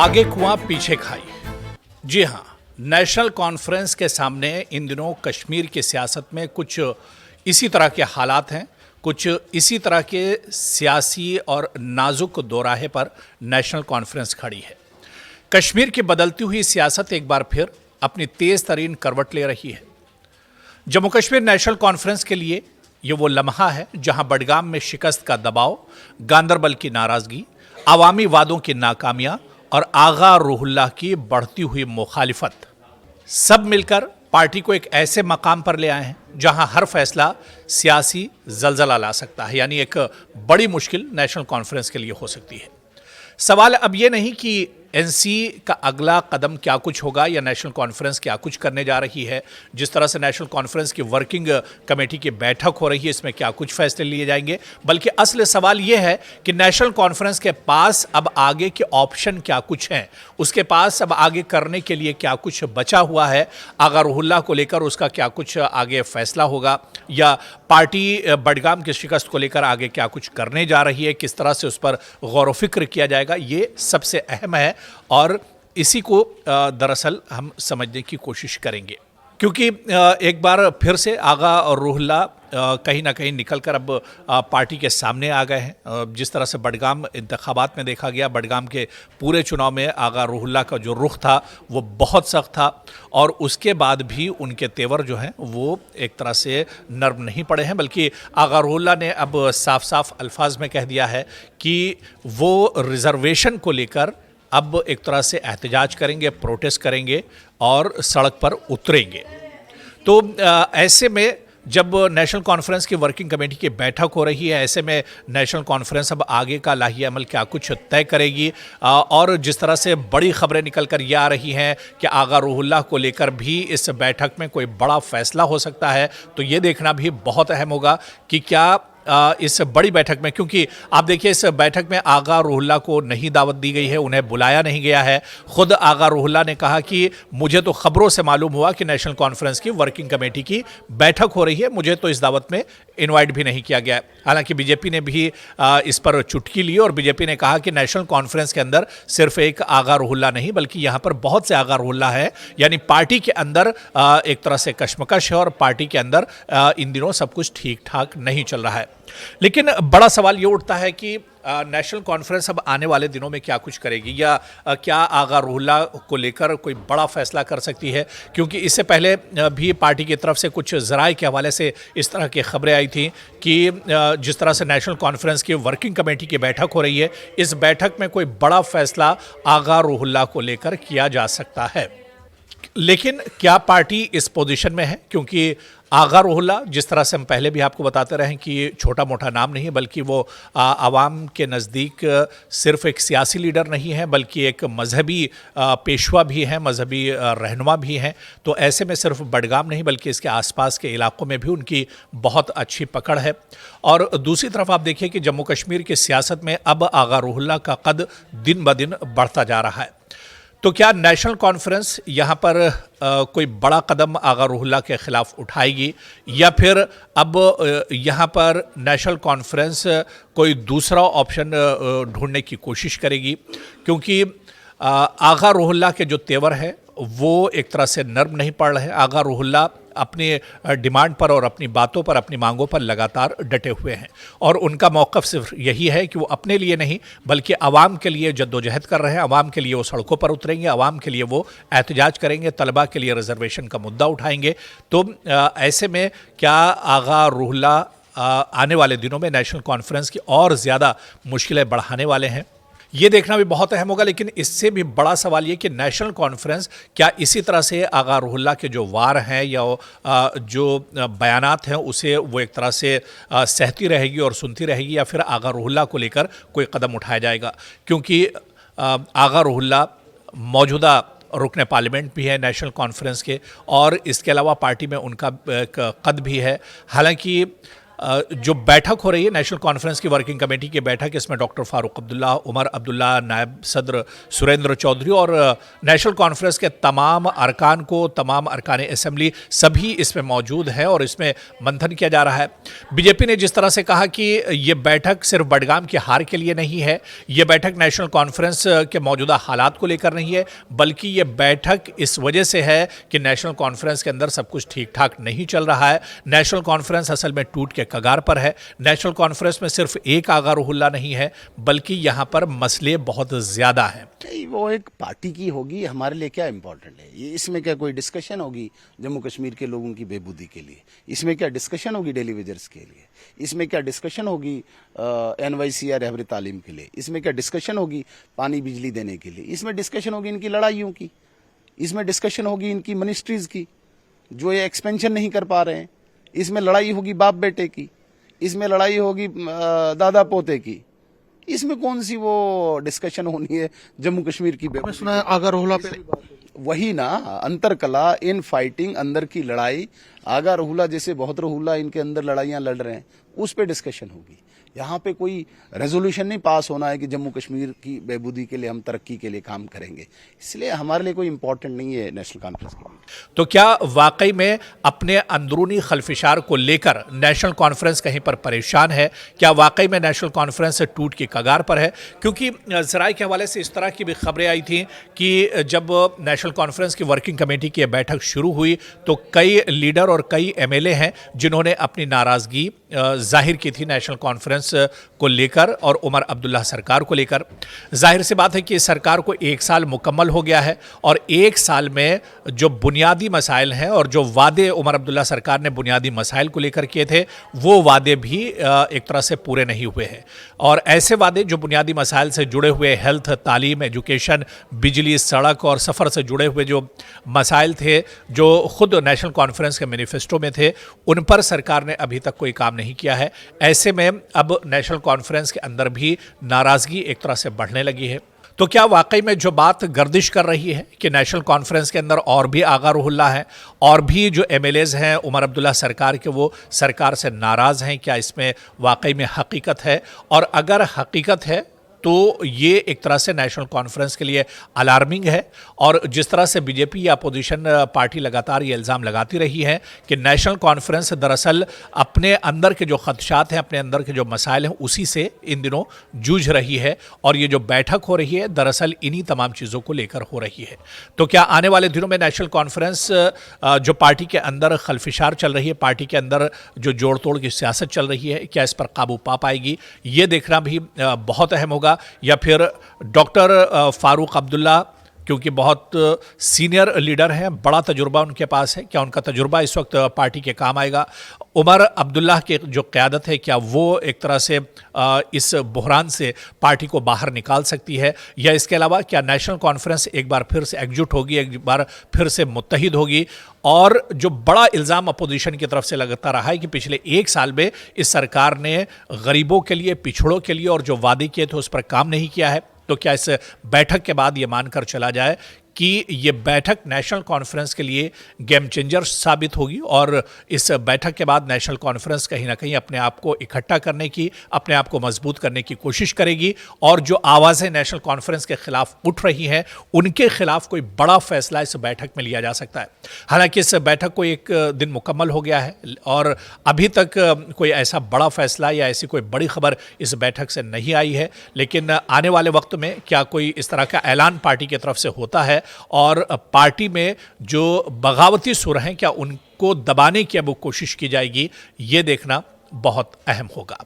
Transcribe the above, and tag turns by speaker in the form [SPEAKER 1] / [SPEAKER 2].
[SPEAKER 1] आगे कुआं पीछे खाई। जी हाँ, नेशनल कॉन्फ्रेंस के सामने इन दिनों कश्मीर की सियासत में कुछ इसी तरह के हालात हैं, कुछ इसी तरह के सियासी और नाजुक दोराहे पर नेशनल कॉन्फ्रेंस खड़ी है। कश्मीर की बदलती हुई सियासत एक बार फिर अपनी तेज तरीन करवट ले रही है। जम्मू कश्मीर नेशनल कॉन्फ्रेंस के लिए ये वो लम्हा है जहां बडगाम में शिकस्त का दबाव, गांदरबल की नाराजगी, अवामी वादों की नाकामियां और आगा रूहुल्लाह की बढ़ती हुई मुखालिफत सब मिलकर पार्टी को एक ऐसे मकाम पर ले आए हैं जहां हर फैसला सियासी जलजला ला सकता है। यानी एक बड़ी मुश्किल नेशनल कॉन्फ्रेंस के लिए हो सकती है। सवाल अब ये नहीं कि एनसी का अगला कदम क्या कुछ होगा या नेशनल कॉन्फ्रेंस क्या कुछ करने जा रही है। जिस तरह से नेशनल कॉन्फ्रेंस की वर्किंग कमेटी की बैठक हो रही है, इसमें क्या कुछ फैसले लिए जाएंगे, बल्कि असल सवाल ये है कि नेशनल कॉन्फ्रेंस के पास अब आगे के ऑप्शन क्या कुछ हैं, उसके पास अब आगे करने के लिए क्या कुछ बचा हुआ है। आगा रूहुल्लाह को लेकर उसका क्या कुछ आगे फैसला होगा, या पार्टी बडगाम की शिकस्त को लेकर आगे क्या कुछ करने जा रही है, किस तरह से उस पर गौर व फिक्र किया जाएगा, ये सबसे अहम है। और इसी को दरअसल हम समझने की कोशिश करेंगे, क्योंकि एक बार फिर से आगा और रूहुल्लाह कहीं ना कहीं निकलकर अब पार्टी के सामने आ गए हैं। जिस तरह से बडगाम इंतखाबात में देखा गया, बडगाम के पूरे चुनाव में आगा रूहुल्लाह का जो रुख था वो बहुत सख्त था, और उसके बाद भी उनके तेवर जो हैं वो एक तरह से नर्म नहीं पड़े हैं, बल्कि आगा रूहुल्लाह ने अब साफ साफ अल्फाज में कह दिया है कि वो रिजर्वेशन को लेकर अब एक तरह से एहतजाज करेंगे, प्रोटेस्ट करेंगे और सड़क पर उतरेंगे। तो ऐसे में जब नेशनल कॉन्फ्रेंस की वर्किंग कमेटी की बैठक हो रही है, ऐसे में नेशनल कॉन्फ्रेंस अब आगे का लाही अमल क्या कुछ तय करेगी। और जिस तरह से बड़ी खबरें निकल कर ये आ रही हैं कि आगा रूहुल्लाह को लेकर भी इस बैठक में कोई बड़ा फैसला हो सकता है, तो ये देखना भी बहुत अहम होगा कि क्या इस बड़ी बैठक में, क्योंकि आप देखिए इस बैठक में आगा रूहुल्लाह को नहीं दावत दी गई है, उन्हें बुलाया नहीं गया है। खुद आगा रूहुल्लाह ने कहा कि मुझे तो खबरों से मालूम हुआ कि नेशनल कॉन्फ्रेंस की वर्किंग कमेटी की बैठक हो रही है, मुझे तो इस दावत में इनवाइट भी नहीं किया गया है। हालांकि बीजेपी ने भी इस पर चुटकी ली और बीजेपी ने कहा कि नेशनल कॉन्फ्रेंस के अंदर सिर्फ एक आगा रूहुल्लाह नहीं बल्कि यहाँ पर बहुत से आगा रूहुल्लाह है, यानी पार्टी के अंदर एक तरह से कशमकश है और पार्टी के अंदर इन दिनों सब कुछ ठीक ठाक नहीं चल रहा है। लेकिन बड़ा सवाल ये उठता है कि नेशनल कॉन्फ्रेंस अब आने वाले दिनों में क्या कुछ करेगी, या क्या आगा रूहुल्लाह को लेकर कोई बड़ा फैसला कर सकती है, क्योंकि इससे पहले भी पार्टी की तरफ से कुछ ज़राए के हवाले से इस तरह की खबरें आई थी कि जिस तरह से नेशनल कॉन्फ्रेंस की वर्किंग कमेटी की बैठक हो रही है, इस बैठक में कोई बड़ा फैसला आगा रूहुल्लाह को लेकर किया जा सकता है। लेकिन क्या पार्टी इस पोजीशन में है, क्योंकि आगा रूहुल्लाह जिस तरह से हम पहले भी आपको बताते रहे कि छोटा मोटा नाम नहीं है, बल्कि वो आवाम के नज़दीक सिर्फ एक सियासी लीडर नहीं है बल्कि एक मजहबी पेशवा भी हैं, मजहबी रहनुमा भी हैं। तो ऐसे में सिर्फ बडगाम नहीं बल्कि इसके आसपास के इलाकों में भी उनकी बहुत अच्छी पकड़ है। और दूसरी तरफ आप देखिए कि जम्मू कश्मीर की सियासत में अब आगा रूहुल्लाह का कद दिन ब दिन बढ़ता जा रहा है। तो क्या नेशनल कॉन्फ्रेंस यहाँ पर कोई बड़ा कदम आगा रूहुल्लाह के खिलाफ उठाएगी, या फिर अब यहाँ पर नेशनल कॉन्फ्रेंस कोई दूसरा ऑप्शन ढूंढने की कोशिश करेगी, क्योंकि आगा रूहुल्लाह के जो तेवर है वो एक तरह से नर्म नहीं पड़ रहे हैं। आगा रूहुल्लाह अपनी डिमांड पर और अपनी बातों पर, अपनी मांगों पर लगातार डटे हुए हैं, और उनका मौक़िफ़ सिर्फ यही है कि वो अपने लिए नहीं बल्कि आवाम के लिए जद्दोजहद कर रहे हैं। आवाम के लिए वो सड़कों पर उतरेंगे, आवाम के लिए वो एहतजाज करेंगे, तलबा के लिए रिजर्वेशन का मुद्दा उठाएंगे। तो ऐसे में क्या आगा रूहुल्लाह आने वाले दिनों में नेशनल कॉन्फ्रेंस की और ज़्यादा मुश्किलें बढ़ाने वाले हैं, ये देखना भी बहुत अहम होगा। लेकिन इससे भी बड़ा सवाल ये कि नेशनल कॉन्फ्रेंस क्या इसी तरह से आगा रूहुल्लाह के जो वार हैं या जो बयानात हैं उसे वो एक तरह से सहती रहेगी और सुनती रहेगी, या फिर आगा रूहुल्लाह को लेकर कोई कदम उठाया जाएगा, क्योंकि आगा रूहुल्लाह मौजूदा रुकन पार्लियामेंट भी है नेशनल कॉन्फ्रेंस के, और इसके अलावा पार्टी में उनका कद भी है। हालांकि जो बैठक हो रही है नेशनल कॉन्फ्रेंस की वर्किंग कमेटी की बैठक, इसमें डॉक्टर फारूक अब्दुल्ला, उमर अब्दुल्ला, नायब सदर सुरेंद्र चौधरी और नेशनल कॉन्फ्रेंस के तमाम तमाम अरकान असेंबली सभी इसमें मौजूद है और इसमें मंथन किया जा रहा है। बीजेपी ने जिस तरह से कहा कि ये बैठक सिर्फ बडगाम की हार के लिए नहीं है, ये बैठक नेशनल कॉन्फ्रेंस के मौजूदा हालात को लेकर नहीं है, बल्कि ये बैठक इस वजह से है कि नेशनल कॉन्फ्रेंस के अंदर सब कुछ ठीक ठाक नहीं चल रहा है। नेशनल कॉन्फ्रेंस असल में टूट के कगार पर है। नेशनल कॉन्फ्रेंस में सिर्फ एक आगा रुहुल्ला नहीं है, बल्कि यहां पर मसले बहुत ज्यादा हैं।
[SPEAKER 2] वो एक पार्टी की होगी, हमारे लिए क्या इंपॉर्टेंट है? ये इसमें क्या कोई डिस्कशन होगी जम्मू कश्मीर के लोगों की बेबूदी के लिए? इसमें क्या डिस्कशन होगी डेली वेजर्स के लिए? इसमें क्या डिस्कशन होगी NYC या रहबरी तालीम के लिए? इसमें क्या डिस्कशन होगी पानी बिजली देने के लिए? इसमें डिस्कशन होगी इनकी लड़ाइयों की, इसमें डिस्कशन होगी इनकी मिनिस्ट्रीज की जो ये एक्सपेंशन नहीं कर पा रहे हैं, इसमें लड़ाई होगी बाप बेटे की, इसमें लड़ाई होगी दादा पोते की। इसमें कौन सी वो डिस्कशन होनी है जम्मू कश्मीर की?
[SPEAKER 3] मैं सुना है आगा रोहला पे
[SPEAKER 2] वही ना, अंतर कला इन फाइटिंग, अंदर की लड़ाई, आगा रहुला जैसे बहुत रहुला इनके अंदर लड़ाइयां लड़ रहे हैं, उस पे डिस्कशन होगी। यहाँ पे कोई रेजोल्यूशन नहीं पास होना है कि जम्मू कश्मीर की बेबूदी के लिए हम तरक्की के लिए काम करेंगे, इसलिए हमारे लिए कोई इंपॉर्टेंट नहीं है नेशनल कॉन्फ्रेंस के लिए।
[SPEAKER 1] तो क्या वाकई में अपने अंदरूनी खलफिशार को लेकर नेशनल कॉन्फ्रेंस कहीं पर परेशान है? क्या वाकई में नेशनल कॉन्फ्रेंस टूट की कगार पर है? क्योंकि ज़राए के हवाले से इस तरह की भी खबरें आई थी कि जब नेशनल कॉन्फ्रेंस की वर्किंग कमेटी की बैठक शुरू हुई तो कई लीडर और कई MLA हैं जिन्होंने अपनी नाराज़गी जाहिर की थी नेशनल कॉन्फ्रेंस को लेकर और उमर अब्दुल्ला सरकार को लेकर। जाहिर सी बात है कि इस सरकार को 1 साल मुकम्मल हो गया है और 1 साल में जो बुनियादी मसाइल हैं और जो वादे उमर अब्दुल्ला सरकार ने बुनियादी मसाइल को लेकर किए थे, वो वादे भी एक तरह से पूरे नहीं हुए हैं। और ऐसे वादे जो बुनियादी मसाइल से जुड़े हुए, हेल्थ, तालीम, एजुकेशन, बिजली, सड़क और सफ़र से जुड़े हुए जो मसाइल थे, जो खुद नेशनल कॉन्फ्रेंस के मैनिफेस्टो में थे, उन पर सरकार ने अभी तक कोई काम नहीं किया है। ऐसे में अब नेशनल कॉन्फ्रेंस के अंदर भी नाराज़गी एक तरह से बढ़ने लगी है। तो क्या वाकई में जो बात गर्दिश कर रही है कि नेशनल कॉन्फ्रेंस के अंदर और भी आगा रुहुल्ला है और भी जो MLAs हैं उमर अब्दुल्ला सरकार के, वो सरकार से नाराज़ हैं, क्या इसमें वाकई में हकीकत है? और अगर हकीकत है तो ये एक तरह से नेशनल कॉन्फ्रेंस के लिए अलार्मिंग है। और जिस तरह से बीजेपी या अपोजिशन पार्टी लगातार ये इल्ज़ाम लगाती रही है कि नेशनल कॉन्फ्रेंस दरअसल अपने अंदर के जो खदशात हैं, अपने अंदर के जो मसाइल हैं, उसी से इन दिनों जूझ रही है और ये जो बैठक हो रही है दरअसल इन्हीं तमाम चीज़ों को लेकर हो रही है। तो क्या आने वाले दिनों में नेशनल कॉन्फ्रेंस जो पार्टी के अंदर खलफिशार चल रही है, पार्टी के अंदर जो जोड़ तोड़ की सियासत चल रही है, क्या इस पर काबू पा पाएगी? ये देखना भी बहुत अहम होगा। या फिर डॉक्टर फारूक अब्दुल्ला, क्योंकि बहुत सीनियर लीडर हैं, बड़ा तजुर्बा उनके पास है, क्या उनका तजुर्बा इस वक्त पार्टी के काम आएगा? उमर अब्दुल्ला की जो क़यादत है, क्या वो एक तरह से इस बहरान से पार्टी को बाहर निकाल सकती है? या इसके अलावा क्या नेशनल कॉन्फ्रेंस एक बार फिर से एकजुट होगी, एक बार फिर से मुत्तहिद होगी? और जो बड़ा इल्ज़ाम अपोजिशन की तरफ से लगता रहा है कि पिछले 1 साल में इस सरकार ने गरीबों के लिए, पिछड़ों के लिए और जो वादे किए थे उस पर काम नहीं किया है। तो क्या इस बैठक के बाद ये मानकर चला जाए कि ये बैठक नेशनल कॉन्फ्रेंस के लिए गेम चेंजर साबित होगी और इस बैठक के बाद नेशनल कॉन्फ्रेंस कहीं ना कहीं अपने आप को इकट्ठा करने की, अपने आप को मजबूत करने की कोशिश करेगी और जो आवाज़ें नेशनल कॉन्फ्रेंस के खिलाफ उठ रही हैं, उनके खिलाफ कोई बड़ा फैसला इस बैठक में लिया जा सकता है। हालांकि इस बैठक को 1 दिन मुकम्मल हो गया है और अभी तक कोई ऐसा बड़ा फैसला या ऐसी कोई बड़ी खबर इस बैठक से नहीं आई है, लेकिन आने वाले वक्त में क्या कोई इस तरह का ऐलान पार्टी की तरफ से होता है और पार्टी में जो बगावती सुर हैं, क्या उनको दबाने की अब कोशिश की जाएगी? ये देखना बहुत अहम होगा।